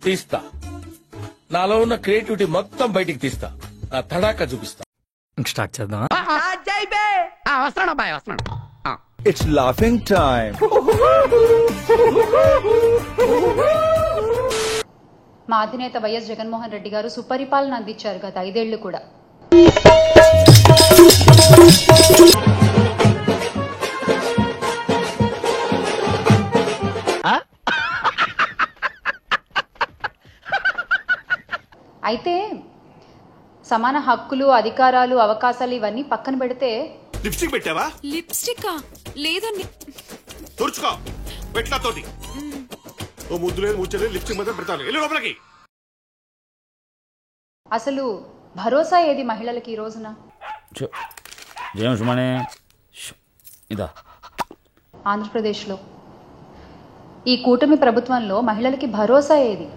తీస్తా, నాలో ఉన్న క్రియేటివిటీ మొత్తం బయటికి తీస్తా, నా తడాక చూపిస్తా. స్టార్ట్ చేద్దాం. వస్తున్నాడు బాయ్, వస్తున్నాడు. It's laughing time. మా అధినేత వైఎస్ జగన్మోహన్ రెడ్డి గారు సుపరిపాలన అందించారు గత 5 ఏళ్లు కూడా. అయితే సమాన హక్కులు, అధికారాలు, అవకాశాలు ఇవన్నీ పక్కన పెడితే లిప్స్టిక్ పెట్టావా? లిప్స్టిక్ లేదండి. తుడుచుకో పెట్టాతోటి. ఓ ముద్దు లేదు ముచ్చలేదు, లిప్స్టిక్ మాత్రం పెడతాను. వెళ్ళి లోపలికి. అసలు భరోసా ఏది మహిళలకి ఈ రోజున? ఆంధ్రప్రదేశ్లో ఈ కూటమి ప్రభుత్వంలో మహిళలకి భరోసా ఏది?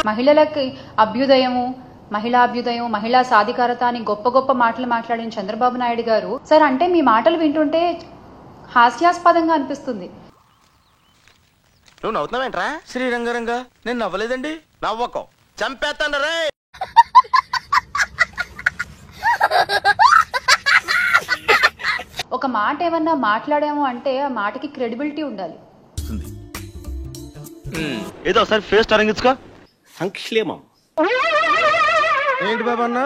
మహిళలకి అభ్యుదయము, మహిళాభ్యుదయం, మహిళా సాధికారత అని గొప్ప గొప్ప మాటలు మాట్లాడిన చంద్రబాబు నాయుడు గారు, సార్ అంటే మీ మాటలు వింటుంటే హాస్యాస్పదంగా అనిపిస్తుంది. నువ్వు నవ్వుతున్నావేంట్రా? శ్రీరంగరంగా నేను నవ్వలేదండి. నవ్వకం చంపేస్తాను రే. ఒక మాట ఏమన్నా మాట్లాడాము అంటే ఆ మాటకి క్రెడిబిలిటీ ఉండాలి. ఏదో ఒకసారి ఫేస్ తరంగించుకో. సంక్షేమం ఏంటి బాబా అన్న?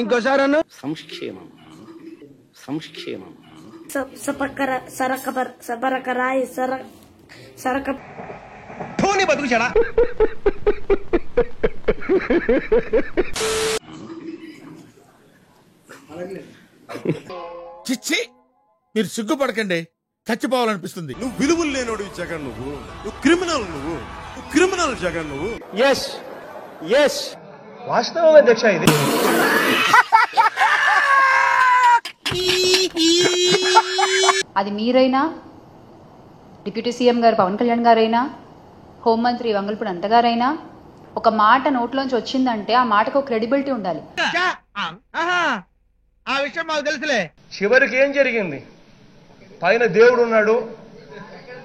ఇంకోసారి అన్న. సంక్షేమం సంక్షేమం బతుకు చెడా. చిచ్చి, మీరు సిగ్గుపడకండి, చచ్చిపోవాలనిపిస్తుంది. నువ్వు విలువలు లేనోడు జగన్, నువ్వు క్రిమినల్, నువ్వు క్రిమినల్ జగన్ నువ్వు. ఎస్ ఎస్ వాస్తవం అధ్యక్ష. ఇది అది మీరైనా, డిప్యూటీ సీఎం గారు పవన్ కళ్యాణ్ గారైనా, హోంమంత్రి వంగల్పూడి అనిత గారైనా, ఒక మాట నోట్లోంచి వచ్చిందంటే ఆ మాటకు క్రెడిబిలిటీ ఉండాలి. ఆ విషయం మాకు తెలుసులే. చివరికి ఏం జరిగింది? పైన దేవుడు ఉన్నాడు,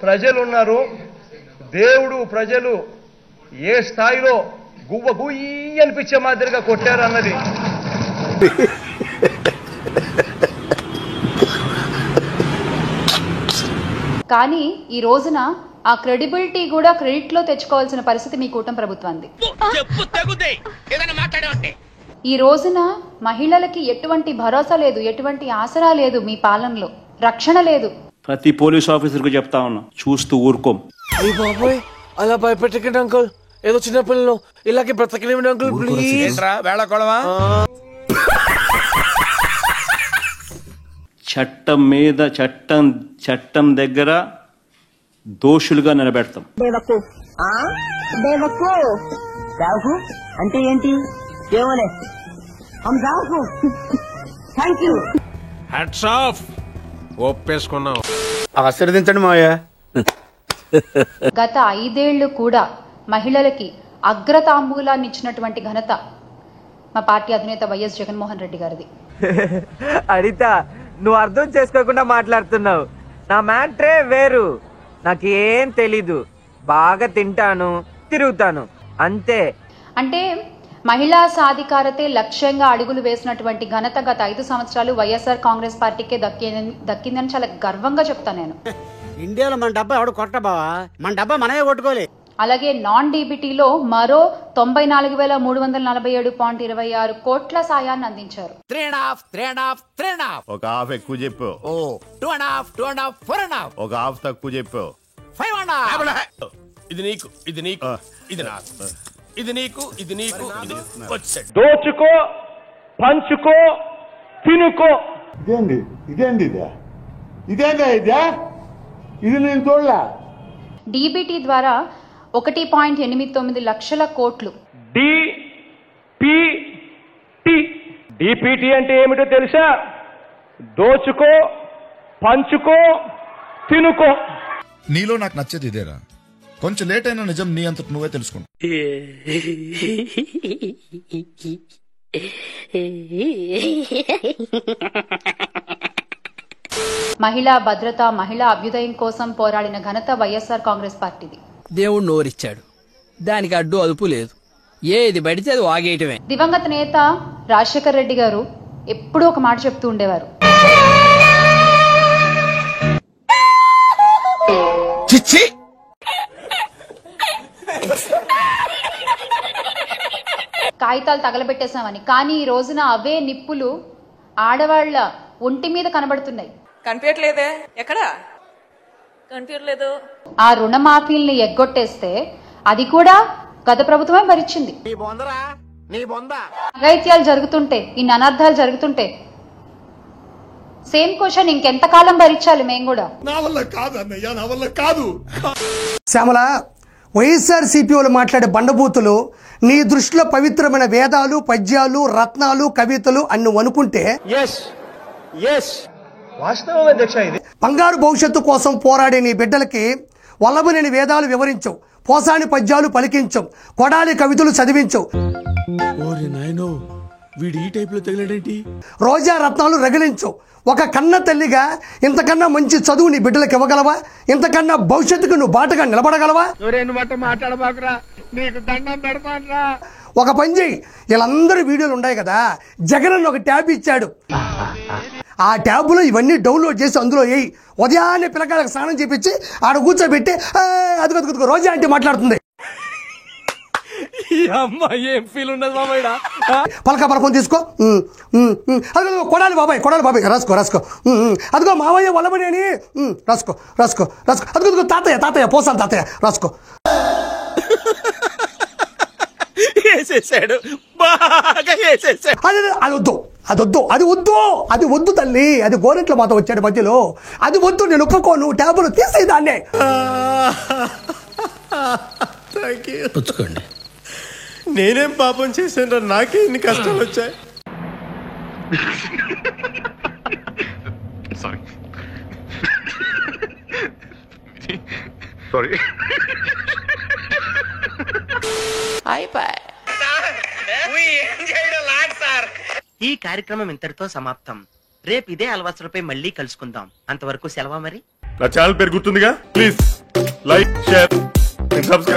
ప్రజలు ఉన్నారు. దేవుడు ప్రజలు ఏ స్థాయిలో గువ్వ గుయ్యి అనిపించే మాదిరిగా కొట్టారు అన్నది. కానీ ఈ రోజున ఆ క్రెడిబిలిటీ కూడా క్రెడిట్ లో తెచ్చుకోవాల్సిన పరిస్థితి మీ కూటమి ప్రభుత్వానికి. ఈ రోజున మహిళలకి ఎటువంటి భరోసా లేదు, ఎటువంటి ఆసరా లేదు, మీ పాలనలో రక్షణ లేదు. ప్రతి పోలీస్ ఆఫీసర్ కు చెప్తా ఉన్నా, చూస్తూ ఊరుకోం. బాబోయ్, అలా భయపెట్టకండి అంకుల్. ఏదో చిన్న పిల్లలు ఇలాగే బ్రతకలేమండి అంకుల్, ప్లీజ్. చట్టం మీద చట్టం దగ్గర దోషులుగా నిలబెడతాం. అంటే ఏంటి? ఒప్పేసుకున్నాం. ఆశీర్వదించండి మావయ్య. గత 5 ఏళ్లు కూడా మహిళలకి అగ్రతాంబూలాన్ని ఇచ్చినటువంటి ఘనత మా పార్టీ అధినేత వైఎస్ జగన్మోహన్ రెడ్డి గారిది. అడిత, నువ్వు అర్థం చేసుకోకుండా మాట్లాడుతున్నావు. నా మ్యాట్రే వేరు. నాకేం తెలీదు. బాగా తింటాను, తిరుగుతాను, అంతే. అంటే మహిళా సాధికారతే లక్ష్యంగా అడుగులు వేసినటువంటి ఘనత గత 5 సంవత్సరాలు వైఎస్ఆర్ కాంగ్రెస్ పార్టీకే దక్కిందని చాలా గర్వంగా చెప్తాను నేను. ఇండియాలో మన డబ్బా ఎవడు కొట్ట బావా, మన డబ్బా మనమే కొట్టుకోలే. అలాగే నాన్ డీబీటీలో మరో 94,347.26 కోట్ల సాయాన్ని అందించారు. ఒక హాఫ్ ఎక్కువ చెప్పు. ఒక హాఫ్ తక్కువ చెప్పు. ఇది నీకు, ఇది నీకు, ఇది నాకు, ఇది నీకు, ఇది నీకు. దోచుకో, పంచుకో, తినుకో. ఇది నేను చూడలే. డీబీటీ ద్వారా 1.89 లక్షల కోట్లు. డిపిటి అంటే ఏమిటో తెలుసా? దోచుకో, పంచుకో, తినుకో. నీలో నాకు నచ్చేది ఇదేరా. కొంచెం లేట్ అయినా నిజం నీ అంతటి నువ్వే తెలుసుకుంటా. మహిళా భద్రత, మహిళా అభ్యుదయం కోసం పోరాడిన ఘనత వైఎస్ఆర్ కాంగ్రెస్ పార్టీది. దేవుడు నోరిచ్చాడు, దానికి అడ్డు అదుపు లేదు, ఏది పడితే అది వాగేయటమే. దివంగత నేత రాజశేఖర్ రెడ్డి గారు ఎప్పుడూ ఒక మాట చెప్తూ ఉండేవారు, చిచ్చి కాగితాలు తగలబెట్టేసామని. కానీ ఈ రోజున అవే నిప్పులు ఆడవాళ్ల ఒంటి మీద కనబడుతున్నాయి. కనిపించట్లేదే, ఎక్కడ కనిపించట్లేదు. ఆ రుణమాఫీల్ని ఎగ్గొట్టేస్తే అది కూడా గత ప్రభుత్వమే భరించింది. అఘాయిత్యాలు జరుగుతుంటే, ఇన్ని అనర్థాలు జరుగుతుంటే సేమ్ క్వశ్చన్, ఇంకెంతకాలం భరించాలి మేము కూడా? నా వల్ల కాదు అన్నయ్య, నా వల్ల కాదు. శ్యామల, వైఎస్ఆర్ సిపిఓలు మాట్లాడే బండబూతులు నీ దృష్టిలో పవిత్రమైన వేదాలు, పద్యాలు, రత్నాలు, కవితలు అని నువ్వు అనుకుంటే వాస్తవం అధ్యక్ష. ఇది బంగారు భవిష్యత్తు కోసం పోరాడే నీ బిడ్డలకి వల్లభనేని వేదాలు వివరించవు, పోసాని పద్యాలు పలికించవు, కొడాలి కవితలు చదివించవు, వీడు ఈ టైప్ లో తగిలాడేంటి, రోజా రత్నాలు రగిలించవు. ఒక కన్న తల్లిగా ఇంతకన్నా మంచి చదువు నీ బిడ్డలకు ఇవ్వగలవా? ఇంతకన్నా భవిష్యత్తుకు నువ్వు బాటగా నిలబడగలవా? ఒక పని చెయ్యి, వీళ్ళందరూ వీడియోలు ఉన్నాయి కదా, జగన్ ఒక ట్యాబ్ ఇచ్చాడు, ఆ ట్యాబ్లో ఇవన్నీ డౌన్లోడ్ చేసి అందులో వేయి. ఉదయాన్నే పిల్లకాయలకు స్నానం చేపించి ఆడ కూర్చోబెట్టి అదిగో రోజా అంటే మాట్లాడుతుంది. ఏం ఫీల్ ఉండదు మామయ్య. పలక పలకం తీసుకో, అదిగో కొడాలి బాబాయ్ రాసుకో. అదిగో మావయ్య వల్లబడేని రాసుకో. అదిగో తాతయ్య పోసాను తాతయ్య రాసుకో. వేసేసాడు, బాగా వేసేసాడు. అది వద్దు తల్లి, అది గోరెంట్ల మాత వచ్చాడు మధ్యలో, అది వద్దు, నేను ఒప్పుకోను. ట్యాబులు తీసేదాన్నే. పుచ్చుకోండి. నేనేం పాపం చేశాను, నాకే ఇన్ని కష్టాలు వచ్చాయి. సారీ. ఈ కార్యక్రమం ఇంతటితో సమాప్తం. రేపు ఇదే అలవాసులపై మళ్ళీ కలుసుకుందాం. అంతవరకు సెలవా మరి. నా ఛానల్ పేరు గుర్తుందిగా, ప్లీజ్ లైక్, షేర్, సబ్స్క్రైబ్.